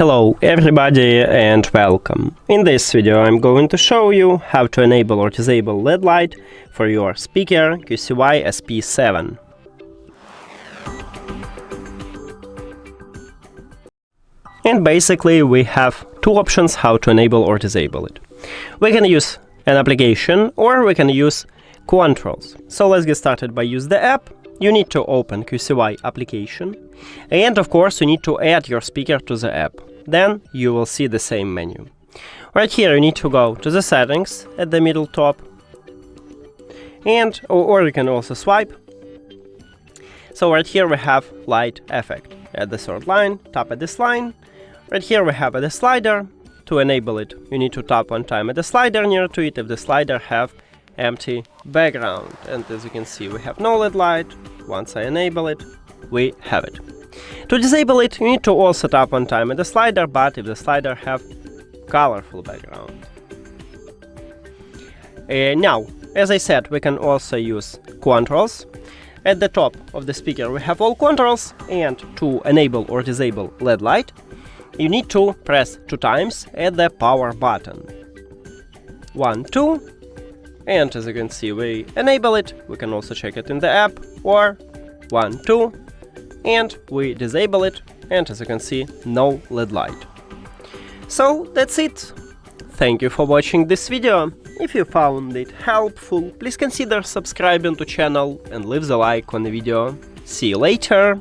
Hello everybody and welcome. In this video I'm going to show you how to enable or disable LED light for your speaker QCY SP7. And basically we have two options how to enable or disable it. We can use an application or we can use controls. So let's get started by use the app. You need to open QCY application and of course you need to add your speaker to the app. Then you will see the same menu. Right here you need to go to the settings at the middle top and or you can also swipe. So right here we have light effect. At the third line, tap at this line. Right here we have the slider. To enable it, you need to tap one time at the slider near to it if the slider have empty background. And as you can see, we have no LED light. Once I enable it, we have it. To disable it, you need to also tap one time at the slider, but if the slider have colorful background. Now, as I said, we can also use controls. At the top of the speaker we have all controls, and to enable or disable LED light, you need to press 2 times at the power button. 1, 2, and as you can see we enable it. We can also check it in the app, or 1, 2, and we disable it, and as you can see, no LED light. So that's it. Thank you for watching this video. If you found it helpful, please consider subscribing to channel and leave the like on the video. See you later!